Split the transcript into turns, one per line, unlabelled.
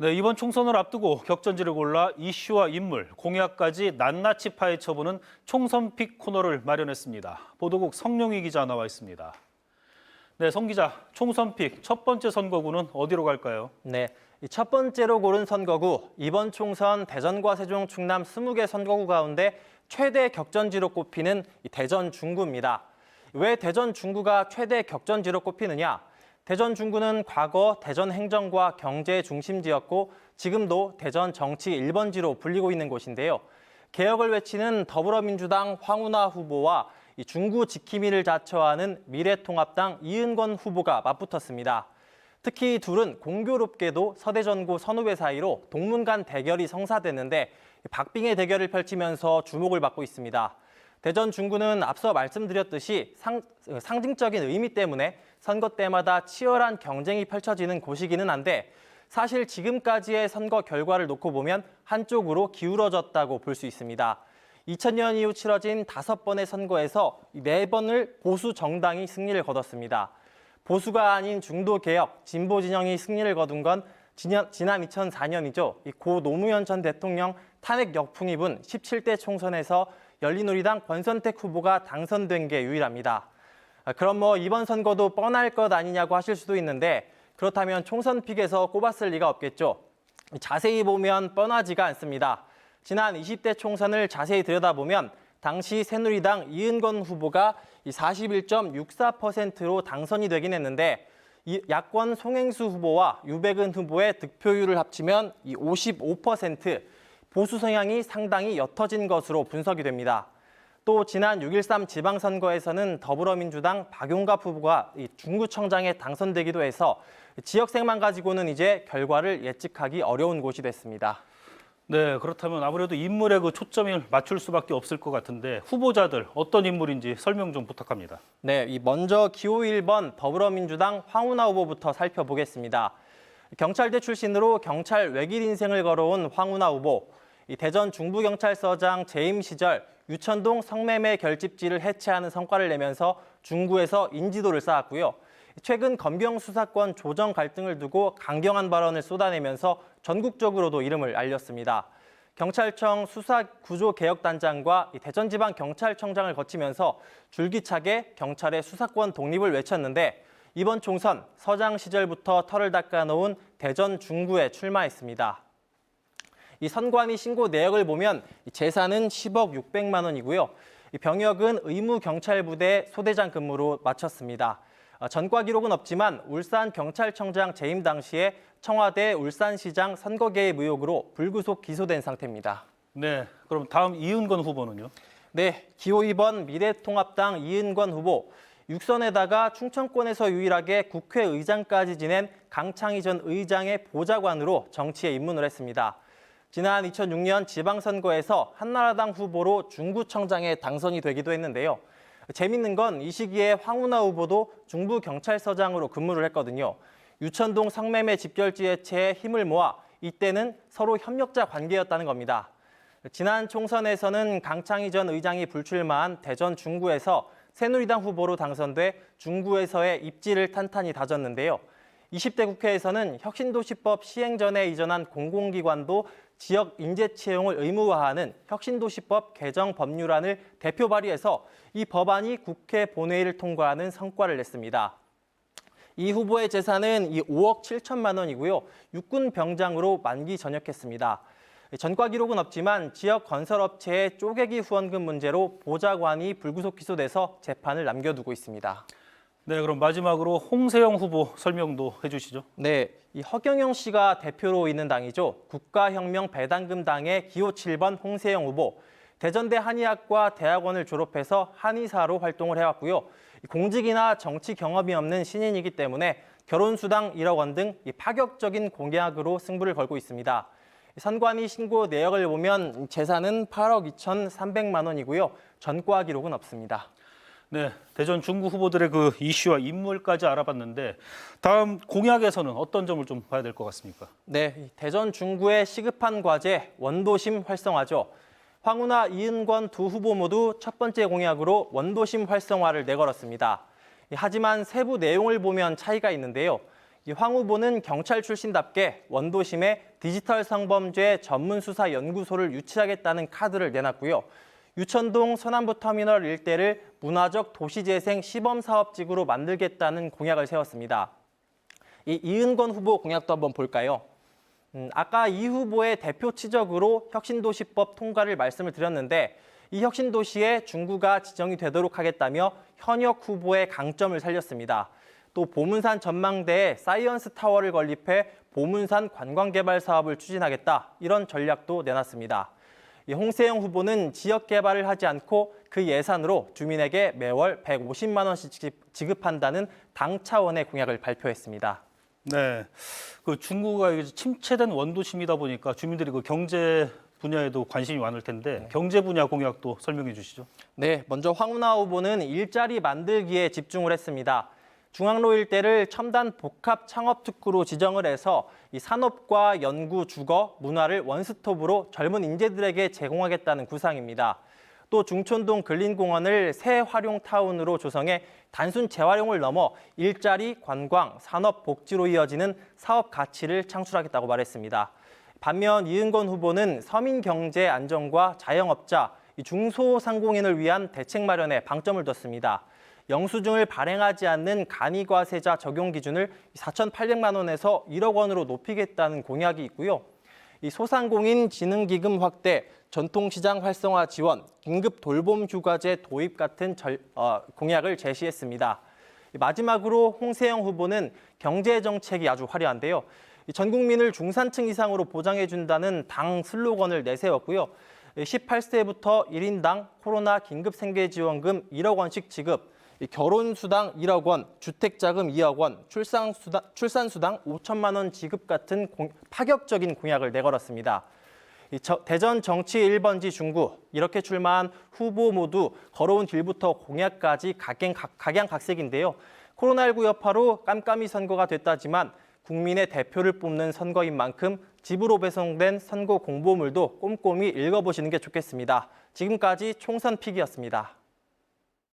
네, 이번 총선을 앞두고 격전지를 골라 이슈와 인물, 공약까지 낱낱이 파헤쳐보는 총선픽 코너를 마련했습니다. 보도국 성룡희 기자 나와 있습니다. 네, 성 기자, 총선픽 첫 번째 선거구는 어디로 갈까요?
네, 첫 번째로 고른 선거구, 이번 총선 대전과 세종, 충남 20개 선거구 가운데 최대 격전지로 꼽히는 대전 중구입니다. 왜 대전 중구가 최대 격전지로 꼽히느냐? 대전 중구는 과거 대전 행정과 경제 중심지였고 지금도 대전 정치 1번지로 불리고 있는 곳인데요. 개혁을 외치는 더불어민주당 황운하 후보와 중구 지킴이를 자처하는 미래통합당 이은권 후보가 맞붙었습니다. 특히 둘은 공교롭게도 서대전구 선후배 사이로 동문간 대결이 성사됐는데 박빙의 대결을 펼치면서 주목을 받고 있습니다. 대전 중구는 앞서 말씀드렸듯이 상징적인 의미 때문에 선거 때마다 치열한 경쟁이 펼쳐지는 곳이기는 한데 사실 지금까지의 선거 결과를 놓고 보면 한쪽으로 기울어졌다고 볼 수 있습니다. 2000년 이후 치러진 5번의 선거에서 4번을 보수 정당이 승리를 거뒀습니다. 보수가 아닌 중도개혁, 진보 진영이 승리를 거둔 건 지난 2004년이죠. 고 노무현 전 대통령 탄핵 역풍이 분 17대 총선에서 열린우리당 권선택 후보가 당선된 게 유일합니다. 그럼 이번 선거도 뻔할 것 아니냐고 하실 수도 있는데 그렇다면 총선픽에서 꼽았을 리가 없겠죠. 자세히 보면 뻔하지가 않습니다. 지난 20대 총선을 자세히 들여다보면 당시 새누리당 이은권 후보가 41.64%로 당선이 되긴 했는데 야권 송행수 후보와 유백은 후보의 득표율을 합치면 55%, 보수 성향이 상당히 옅어진 것으로 분석이 됩니다. 또 지난 6.13 지방선거에서는 더불어민주당 박용갑 후보가 중구청장에 당선되기도 해서 지역색만 가지고는 이제 결과를 예측하기 어려운 곳이 됐습니다.
네, 그렇다면 아무래도 인물에 그 초점을 맞출 수밖에 없을 것 같은데 후보자들 어떤 인물인지 설명 좀 부탁합니다.
네, 먼저 기호 1번 더불어민주당 황운하 후보부터 살펴보겠습니다. 경찰대 출신으로 경찰 외길 인생을 걸어온 황운하 후보. 대전 중부경찰서장 재임 시절 유천동 성매매 결집지를 해체하는 성과를 내면서 중구에서 인지도를 쌓았고요. 최근 검경 수사권 조정 갈등을 두고 강경한 발언을 쏟아내면서 전국적으로도 이름을 알렸습니다. 경찰청 수사구조개혁단장과 대전지방경찰청장을 거치면서 줄기차게 경찰의 수사권 독립을 외쳤는데 이번 총선 서장 시절부터 털을 닦아놓은 대전 중구에 출마했습니다. 이 선관위 신고 내역을 보면 재산은 10억 600만 원이고요. 병역은 의무경찰부대 소대장 근무로 마쳤습니다. 전과 기록은 없지만 울산경찰청장 재임 당시에 청와대 울산시장 선거 개입 의혹으로 불구속 기소된 상태입니다.
네, 그럼 다음 이은권 후보는요?
네, 기호 2번 미래통합당 이은권 후보. 육선에다가 충청권에서 유일하게 국회의장까지 지낸 강창희 전 의장의 보좌관으로 정치에 입문을 했습니다. 지난 2006년 지방선거에서 한나라당 후보로 중구청장에 당선이 되기도 했는데요. 재밌는 건 이 시기에 황운하 후보도 중부경찰서장으로 근무를 했거든요. 유천동 성매매 집결지 해체에 힘을 모아 이때는 서로 협력자 관계였다는 겁니다. 지난 총선에서는 강창희 전 의장이 불출마한 대전 중구에서 새누리당 후보로 당선돼 중구에서의 입지를 탄탄히 다졌는데요. 20대 국회에서는 혁신도시법 시행 전에 이전한 공공기관도 지역 인재 채용을 의무화하는 혁신도시법 개정 법률안을 대표 발의해서 이 법안이 국회 본회의를 통과하는 성과를 냈습니다. 이 후보의 재산은 5억 7천만 원이고요. 육군 병장으로 만기 전역했습니다. 전과 기록은 없지만 지역 건설업체의 쪼개기 후원금 문제로 보좌관이 불구속 기소돼서 재판을 남겨두고 있습니다.
네, 그럼 마지막으로 홍세영 후보 설명도 해주시죠.
네, 이 허경영 씨가 대표로 있는 당이죠. 국가혁명배당금당의 기호 7번 홍세영 후보. 대전대 한의학과 대학원을 졸업해서 한의사로 활동을 해왔고요. 공직이나 정치 경험이 없는 신인이기 때문에 결혼수당 1억 원 등 파격적인 공약으로 승부를 걸고 있습니다. 선관위 신고 내역을 보면 재산은 8억 2,300만 원이고요. 전과 기록은 없습니다.
네, 대전 중구 후보들의 그 이슈와 인물까지 알아봤는데 다음 공약에서는 어떤 점을 좀 봐야 될 것 같습니까?
네, 대전 중구의 시급한 과제 원도심 활성화죠. 황운하, 이은권 두 후보 모두 첫 번째 공약으로 원도심 활성화를 내걸었습니다. 하지만 세부 내용을 보면 차이가 있는데요. 황 후보는 경찰 출신답게 원도심에 디지털 성범죄 전문수사연구소를 유치하겠다는 카드를 내놨고요. 유천동 서남부터미널 일대를 문화적 도시재생 시범사업지구로 만들겠다는 공약을 세웠습니다. 이은건 후보 공약도 한번 볼까요? 아까 이 후보의 대표 치적으로 혁신도시법 통과를 말씀을 드렸는데 이 혁신도시에 중구가 지정이 되도록 하겠다며 현역 후보의 강점을 살렸습니다. 또 보문산 전망대에 사이언스 타워를 건립해 보문산 관광개발 사업을 추진하겠다 이런 전략도 내놨습니다. 홍세영 후보는 지역 개발을 하지 않고 그 예산으로 주민에게 매월 150만 원씩 지급한다는 당 차원의 공약을 발표했습니다.
네, 그 중구가 이제 침체된 원도심이다 보니까 주민들이 그 경제 분야에도 관심이 많을 텐데 경제 분야 공약도 설명해 주시죠.
네, 먼저 황운하 후보는 일자리 만들기에 집중을 했습니다. 중앙로 일대를 첨단 복합 창업 특구로 지정을 해서 이 산업과 연구, 주거, 문화를 원스톱으로 젊은 인재들에게 제공하겠다는 구상입니다. 또 중촌동 근린공원을 새 활용 타운으로 조성해 단순 재활용을 넘어 일자리, 관광, 산업, 복지로 이어지는 사업 가치를 창출하겠다고 말했습니다. 반면 이은건 후보는 서민 경제 안정과 자영업자, 중소상공인을 위한 대책 마련에 방점을 뒀습니다. 영수증을 발행하지 않는 간이과세자 적용 기준을 4,800만 원에서 1억 원으로 높이겠다는 공약이 있고요. 이 소상공인 진흥기금 확대, 전통시장 활성화 지원, 긴급 돌봄 휴가제 도입 같은 공약을 제시했습니다. 마지막으로 홍세영 후보는 경제 정책이 아주 화려한데요. 전 국민을 중산층 이상으로 보장해준다는 당 슬로건을 내세웠고요. 18세부터 1인당 코로나 긴급생계지원금 1억 원씩 지급, 결혼수당 1억 원, 주택자금 2억 원, 출산수당 5천만 원 지급 같은 파격적인 공약을 내걸었습니다. 대전 정치 1번지 중구, 이렇게 출마한 후보 모두 걸어온 길부터 공약까지 각양각색인데요. 코로나19 여파로 깜깜이 선거가 됐다지만 국민의 대표를 뽑는 선거인 만큼 집으로 배송된 선거 공보물도 꼼꼼히 읽어보시는 게 좋겠습니다. 지금까지 총선 픽이었습니다.